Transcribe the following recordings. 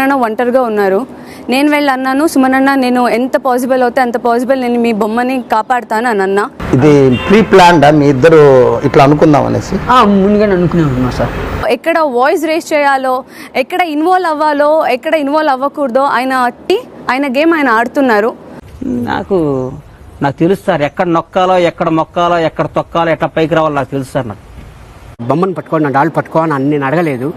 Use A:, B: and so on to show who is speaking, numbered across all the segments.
A: సుమనన్న ఒంటరిగా ఉన్నారు. నేను వెళ్ళి అన్నాను, సుమనన్న నేను ఎంత పాసిబుల్ అవుతే అంత పాసిబుల్ నేను మీ బొమ్మని కాపాడుతాను అని అన్నా.
B: ఇది ప్రీ ప్లాన్డా మీ ఇద్దరు ఇట్లా అనుకుందాం అనేసి?
C: ముందుగానే అనుకున్నాను సార్.
A: ఎక్కడ వాయిస్ రేస్ చేయాలో, ఎక్కడ ఇన్వాల్వ్ అవ్వాలో, ఎక్కడ ఇన్వాల్వ్ అవ్వకూడదో ఆయన గేమ్ ఆయన ఆడుతున్నారు.
C: నాకు తెలుసు సార్, ఎక్కడ నొక్కాలో, ఎక్కడ మొక్కాలో, ఎక్కడ తొక్కాలో, ఎట్లా పైకి రావాలో నాకు తెలుసు సార్. నాకు బొమ్మను పట్టుకోండి, నా డాల్ పట్టుకోవాలని అని నేను అడగలేదు.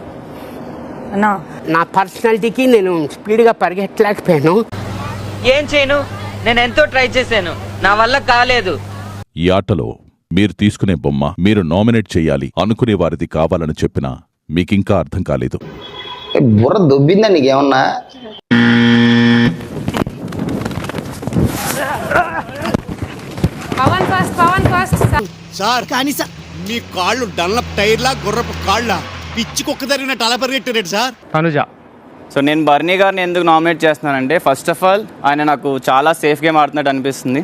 C: నా పర్సనాలిటీకి నేను స్పీడ్గా పరిగెట్టలేకపోయాను.
D: ఏం చేయను, నేను ఎంతో ట్రై చేశాను, నా వల్ల కాలేదు.
E: ఈ ఆటలో మీరు తీసుకునే బొమ్మ మీరు నామినేట్ చెయ్యాలి అనుకునే వారిది కావాలని చెప్పినా మీకింకా అర్థం కాలేదు.
B: బుర్ర దొబ్బిందా నీకేమన్నా?
F: సార్ కానీ సార్ మీ కాళ్ళు డన్లప్ టైర్లా గుర్రపు కాళ్ళ పిచ్చి కుక్క జరిగినట్టు అలా పరిగెట్టారు సార్.
G: తనుజ.
H: సో నేను బర్నీ గారిని ఎందుకు నామినేట్ చేస్తున్నానంటే, ఫస్ట్ ఆఫ్ ఆల్ ఆయన నాకు చాలా సేఫ్ గేమ్ ఆడుతున్నట్టు అనిపిస్తుంది.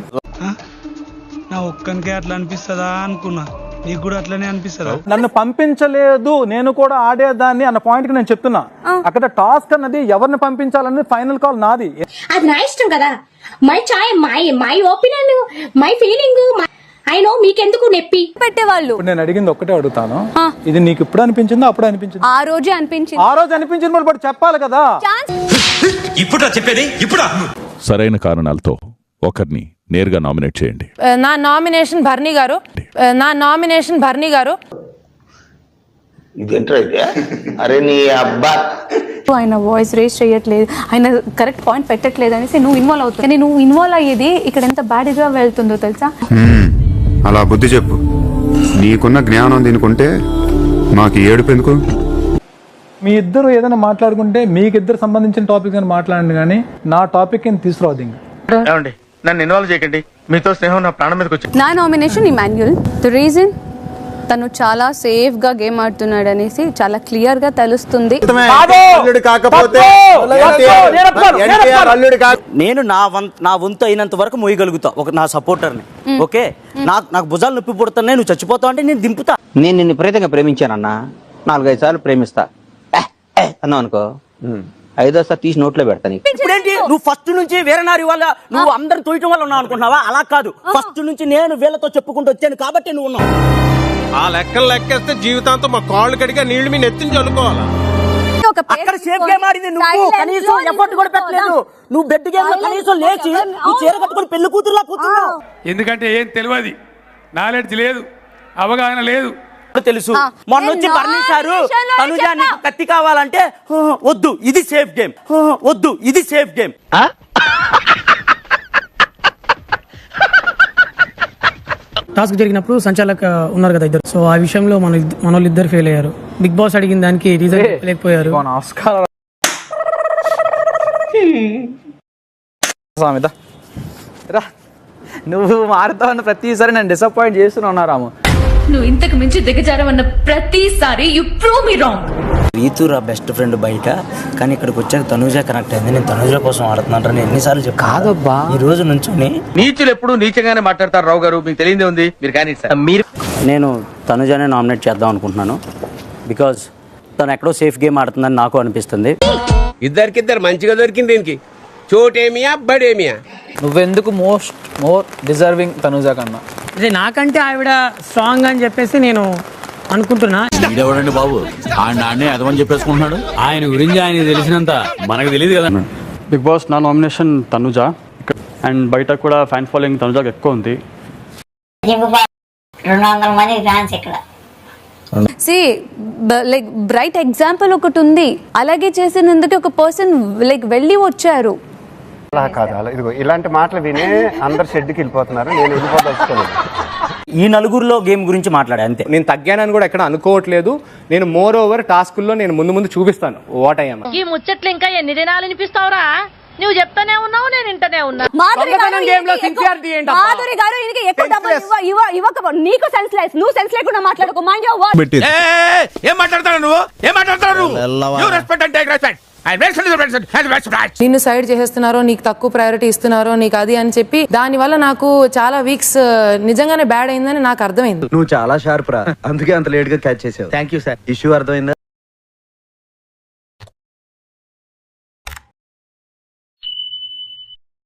I: నా ఒక్కనికే అట్లా అనిపిస్తుందా అనుకున్నా, నీకు కూడా అట్లనే అనిపిస్తుందా?
G: నన్ను పంపించలేదు, నేను కూడా ఆడేదాన్ని అన్న పాయింట్ కి నేను చెప్తున్నా. అక్కడ టాస్క్ అన్నది ఎవరిని పంపించాలన్నది ఫైనల్ కాల్ నాది.
J: అది నా ఇష్టం కదా, my chai, my opinion, my feeling. I know మీకెందుకు నెప్పి
A: పెట్టేవాళ్ళు.
G: నేను అడిగింది ఒక్కటే అడుగుతాను, ఇది నీకు ఇప్పుడు అనిపించిందా అప్పుడే అనిపించింది?
A: ఆ రోజే అనిపించింది.
G: ఆ రోజు అనిపించింది మరి చెప్పాలి కదా.
F: ఇప్పుడు చెప్పేది ఇప్పుడు
E: సరైన కారణాలతో ఒకరిని నేరుగా నామినేట్ చేయండి.
K: నా నామినేషన్ భరణి గారు.
B: అరే నీ అబ్బా,
A: ఆయన వాయిస్ రేస్ చేయట్లేదు, ఆయన కరెక్ట్ పాయింట్ పెట్టట్లేదు అనేసి నువ్వు ఇన్వాల్వ్ అవుతుంది. కానీ నువ్వు ఇన్వాల్వ్ అయ్యేది ఇక్కడ ఎంత బ్యాడ్ గా వెళ్తుందో తెలుసా?
L: అలా బుద్ధి చెప్పు. నీకున్న జ్ఞానం దీనికుంటే మాకు ఏడుపు ఎందుకు?
G: మీ ఇద్దరు ఏదైనా మాట్లాడుకుంటే మీకిద్దరు సంబంధించిన టాపిక్ అని మాట్లాడండి, కానీ నా టాపిక్ ఏం తీసుకురావద్దు. ఇంకా
F: నన్ను ఇన్వాల్వ్ చేయకండి, మీతో స్నేహం నా ప్రాణం మీదకి వచ్చింది.
A: నా నామినేషన్ ఇమాన్యుయల్. ద రీజన్ తను చాలా సేఫ్ గా గేమ్ ఆడుతున్నాడు అనేసి చాలా క్లియర్ గా తెలుస్తుంది.
C: నేను నా వంతు అయినంత వరకు మోయగలుగుతా నా సపోర్టర్ని. ఓకే, నాకు భుజాలు నొప్పి పుడుతున్నాయి, నువ్వు చచ్చిపోతావు అంటే నేను దింపుతా. నేను నిన్ను విపరీతంగా ప్రేమించానన్నా, 4-5 సార్లు ప్రేమిస్తా అన్నావు అనుకో, 5వ సారి తీసి నోట్లో పెడతాను. ఇప్పుడేంటి నువ్వు ఫస్ట్ నుంచి వేరే నారి వల్ల నువ్వు అందరిని తోయటం వల్ల ఉన్నావు అనుకుంటున్నావా? అలా కాదు, ఫస్ట్ నుంచి నేను వీళ్ళతో చెప్పుకుంటూ వచ్చాను కాబట్టి నువ్వు ఉన్నావు.
F: ఆ లెక్కలు లెక్కేస్తే జీవితాంతం మా కాళ్ళు కడిగా నీళ్లు మీ నెత్తిని చల్లుకోవాలా?
C: అక్కడ సేఫ్ గేమ్ ఆడింది నువ్వు, కనీసం ఎఫర్ట్ కూడా పెట్టలేదు. నువ్వు బెడ్ గేమ్ లో కనీసం లేచి నీ చీర కట్టుకుని పెళ్లి కూతురులా కూర్చున్నావు.
I: ఎందుకంటే ఏం తెలియదు, నాలెడ్జ్ లేదు, అవగాహన లేదు.
C: తెలుసు మొన్న వచ్చి బర్ణిస్తారు, తనుజ నీకు కత్తి కావాలంటే వద్దు ఇది సేఫ్ గేమ్, వద్దు ఇది సేఫ్ గేమ్.
K: టాస్క్ జరిగినప్పుడు సంచాలక ఉన్నారు కదా ఇద్దరు, సో ఆ విషయంలో మన వాళ్ళిద్దరు ఫెయిల్ అయ్యారు. బిగ్ బాస్ అడిగిన దానికి రీజన్ లేకపోయారు.
D: నువ్వు మారుతావన్న ప్రతిసారి నన్ను డిసప్పాయింట్ చేస్తున్నావు రాము.
J: నువ్వు ఇంతకు మించి దిగజారవన్న ప్రతిసారి you prove me wrong.
C: Ritu రా బెస్ట్ ఫ్రెండ్ బయట, కానీ ఇక్కడికి వచ్చాక తనుజ కనెక్ట్ అయింది. నేను తనుజ కోసం ఆడుతున్నాను ఎన్నిసార్లు చెప్పు. కాదబ్బా, ఈ రోజు నుంచొని
D: నీచులు ఎప్పుడు నీచంగానే మాట్లాడతారు రావు గారు, మీకు తెలియదే ఉంది. మీరు కానీ
C: నేను తనుజనే నామినేట్ చేద్దాం అనుకుంటున్నాను, బికాజ్ తను ఎక్కడో సేఫ్ గేమ్ ఆడుతుందని నాకు అనిపిస్తుంది.
D: ఇద్దరికిద్దరు మంచిగా దొరికింది దీనికి, చోటేమియా బడేమియా.
H: నువ్వెందుకు మోర్ డిజర్వింగ్ తనుజ కన్నా?
K: అదే నాకంటే ఆవిడ స్ట్రాంగ్ అని చెప్పేసి నేను అనుకుంటున్నా.
E: ఎవడండి బాబు ఆయన అదమని చెప్పేసుకుంటున్నాడు?
H: ఆయన గురించి ఆయన తెలిసినంత మనకు తెలియదు కదా.
G: బిగ్ బాస్ నా నామినేషన్ తనుజ, అండ్ బయట కూడా ఫ్యాన్ ఫాలోయింగ్ తనుజకి ఎక్కువ ఉంది.
J: 200 మంది ఫ్యాన్స్ ఇక్కడ.
A: లైక్ బ్రైట్ ఎగ్జాంపుల్ ఒకటి ఉంది, అలాగే చేసినందుకు ఒక పర్సన్ లైక్ వెళ్ళి వచ్చారు.
L: అలా కాదు, అలా ఇదిగో ఇలాంటి మాటలు వినే అందరు షెడ్కి వెళ్ళిపోతున్నారు. నేను వెళ్ళిపోదలుచుకోలేదు.
C: ఈ నలుగురిలో గేమ్ గురించి మాట్లాడే అంతే.
H: నేను తగ్గానని కూడా ఎక్కడ అనుకోవట్లేదు. నేను మోర్ ఓవర్ టాస్కుల్లో నేను ముందు చూపిస్తాను వాట్ అయ్యాను.
J: ఈ ముచ్చట్లు ఇంకా ఎన్ని దినాలు వినిపిస్తావురా? నువ్వు చెప్తానే ఉన్నావు, నేను వింటనే ఉన్నా.
A: మాధురి గారు ఇందుకు ఎక్కువ డబ్బులు ఇవ్వకపో, నీకు సెన్స్ లెస్, నువ్వు సెన్స్ లేకుండా మాట్లాడుకో. Mind your word.
F: ఏం మాట్లాడతావు నువ్వు? ఏం మాట్లాడతావు?
K: నిన్ను సైడ్ చేసేస్తున్నారో, నీకు తక్కువ ప్రయారిటీ ఇస్తున్నారో, నీకు అది అని చెప్పి దాని వల్ల నాకు చాలా వీక్స్ నిజంగానే బ్యాడ్ అయిందని నాకు అర్థమైంది.
B: నువ్వు చాలా షార్ప్ రా, అందుకే అంత లేట్ గా క్యాచ్ చేసావు.
H: Thank you sir.
B: ఇష్యూ అర్థమైందా?